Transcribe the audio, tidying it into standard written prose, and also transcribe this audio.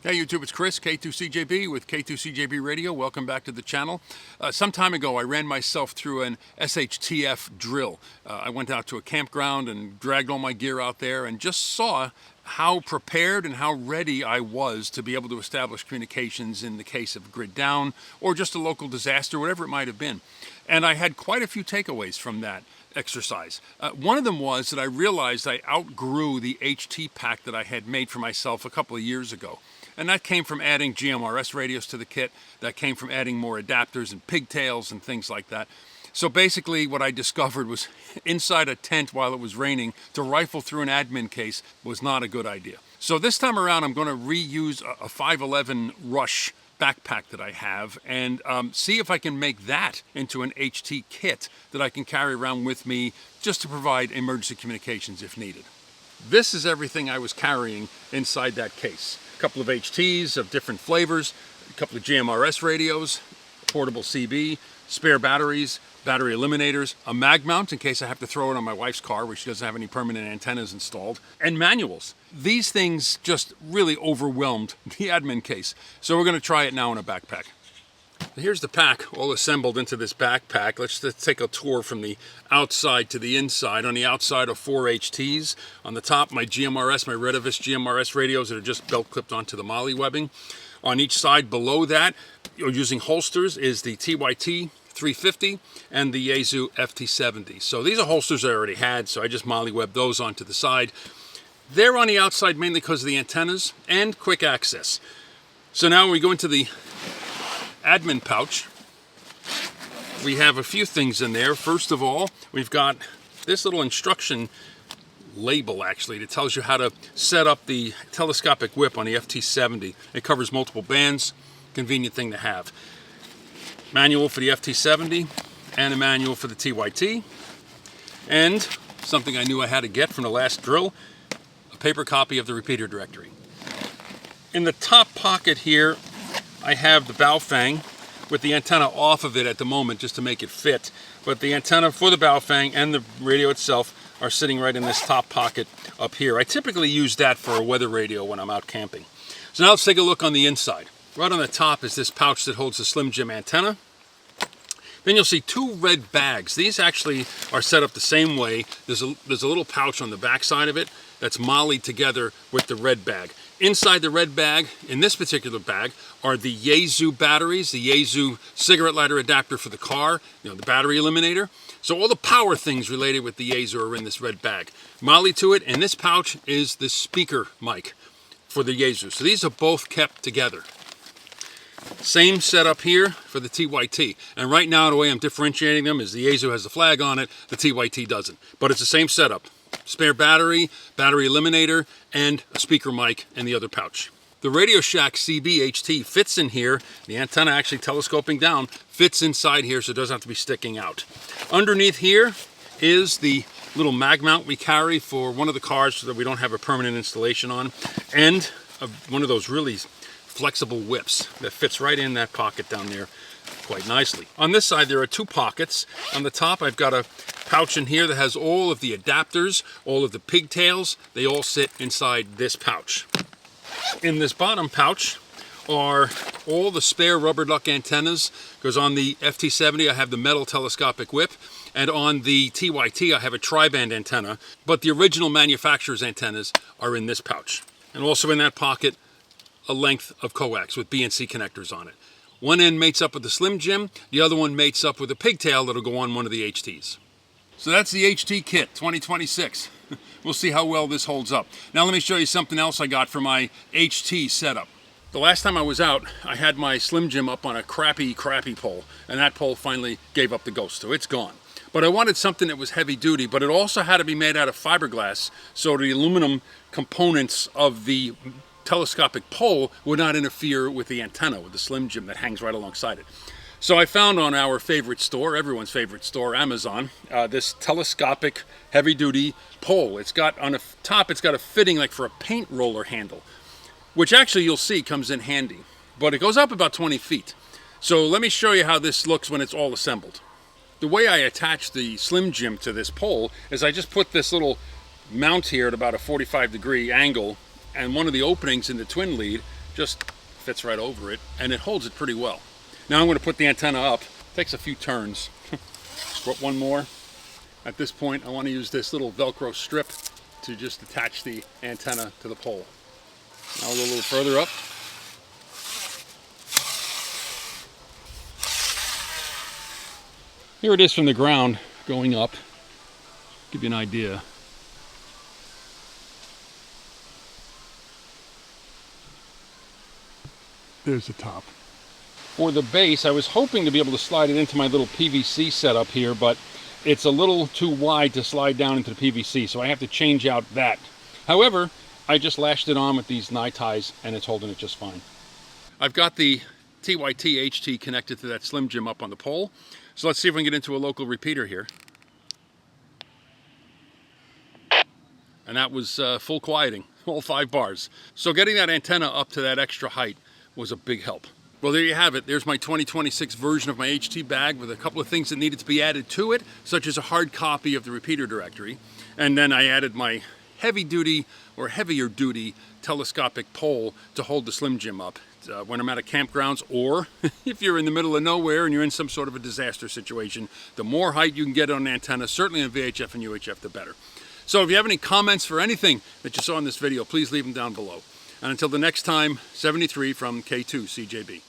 Hey YouTube, it's Chris, K2CJB with K2CJB Radio. Welcome back to the channel. Some time ago I ran myself through an SHTF drill. I went out to a campground and dragged all my gear out there and just saw how prepared and how ready I was to be able to establish communications in the case of grid down or just a local disaster, whatever it might have been. And I had quite a few takeaways from that exercise. One of them was that I realized I outgrew the HT pack that I had made for myself a couple of years ago. And that came from adding GMRS radios to the kit. That came from adding more adapters and pigtails and things like that. So basically what I discovered was inside a tent while it was raining, to rifle through an admin case was not a good idea. So this time around I'm going to reuse a 511 Rush backpack that I have and see if I can make that into an HT kit that I can carry around with me just to provide emergency communications if needed. This is everything I was carrying inside that case. A couple of HTs of different flavors, a couple of GMRS radios, portable CB, spare batteries, battery eliminators, a mag mount in case I have to throw it on my wife's car where she doesn't have any permanent antennas installed, and manuals. These things just really overwhelmed the admin case. So we're going to try it now in a backpack. Here's the pack all assembled into this backpack. Let's take a tour from the outside to the inside. On the outside are 4 HTs. On the top, my GMRS, my Redavis GMRS radios that are just belt clipped onto the MOLLE webbing. On each side below that, using holsters, is the TYT 350 and the Yaesu FT70. So these are holsters I already had, so I just MOLLE webbed those onto the side. They're on the outside mainly because of the antennas and quick access. So now when we go into the admin pouch, we have a few things in there. First of all, we've got this little instruction label actually that tells you how to set up the telescopic whip on the FT70. It covers multiple bands, convenient thing to have. Manual for the FT70 and a manual for the TYT, and something I knew I had to get from the last drill, a paper copy of the repeater directory. In the top pocket here I have the bow fang with the antenna off of it at the moment just to make it fit, but the antenna for the bow fang and the radio itself are sitting right in this top pocket up here. I typically use that for a weather radio when I'm out camping. So now let's take a look on the inside. Right on the top is this pouch that holds the Slim Jim antenna. Then you'll see 2 red bags. These actually are set up the same way. There's a little pouch on the back side of it that's MOLLEd together with the red bag. Inside the red bag, in this particular bag, are the Yaesu batteries, the Yaesu cigarette lighter adapter for the car, the battery eliminator. So all the power things related with the Yaesu are in this red bag. MOLLEd to it, and this pouch is the speaker mic for the Yaesu. So these are both kept together. Same setup here for the TYT. And right now the way I'm differentiating them is the Yaesu has the flag on it, the TYT doesn't. But it's the same setup. Spare battery, battery eliminator, and a speaker mic in the other pouch. The Radio Shack CB HT fits in here. The antenna actually telescoping down fits inside here, so it doesn't have to be sticking out. Underneath here is the little mag mount we carry for one of the cars so that we don't have a permanent installation on, and one of those really flexible whips that fits right in that pocket down there quite nicely. On this side there are 2 pockets. On the top I've got a pouch in here that has all of the adapters, all of the pigtails. They all sit inside this pouch. In this bottom pouch are all the spare rubber duck antennas, because on the FT70 I have the metal telescopic whip, and on the TYT I have a tri-band antenna, but the original manufacturer's antennas are in this pouch. And also in that pocket, a length of coax with B and C connectors on it. One end mates up with the Slim Jim, the other one mates up with a pigtail that'll go on one of the HTs. So that's the HT kit 2026. We'll see how well this holds up. Now let me show you something else I got for my HT setup. The last time I was out, I had my Slim Jim up on a crappy pole, and that pole finally gave up the ghost, so it's gone. But I wanted something that was heavy duty, but it also had to be made out of fiberglass, so the aluminum components of the telescopic pole would not interfere with the antenna, with the Slim Jim that hangs right alongside it. So I found on our favorite store, everyone's favorite store, Amazon, this telescopic heavy-duty pole. It's got on the top, it's got a fitting like for a paint roller handle, which actually you'll see comes in handy. But it goes up about 20 feet. So let me show you how this looks when it's all assembled. The way I attach the Slim Jim to this pole is I just put this little mount here at about a 45-degree angle, and one of the openings in the twin lead just fits right over it, and it holds it pretty well. Now I'm going to put the antenna up. Takes a few turns. Just one more. At this point, I want to use this little Velcro strip to just attach the antenna to the pole. Now we'll go a little further up. Here it is from the ground going up. Give you an idea. There's the top. For the base, I was hoping to be able to slide it into my little PVC setup here, but it's a little too wide to slide down into the PVC, so I have to change out that. However, I just lashed it on with these nye ties, and it's holding it just fine. I've got the TYT HT connected to that Slim Jim up on the pole, so let's see if we can get into a local repeater here. And that was full quieting, all 5 bars. So getting that antenna up to that extra height was a big help. Well, there you have it. There's my 2026 version of my HT bag with a couple of things that needed to be added to it, such as a hard copy of the repeater directory. And then I added my heavy-duty or heavier-duty telescopic pole to hold the Slim Jim up when I'm at a campgrounds, or if you're in the middle of nowhere and you're in some sort of a disaster situation. The more height you can get on an antenna, certainly on VHF and UHF, the better. So if you have any comments for anything that you saw in this video, please leave them down below. And until the next time, 73 from K2CJB.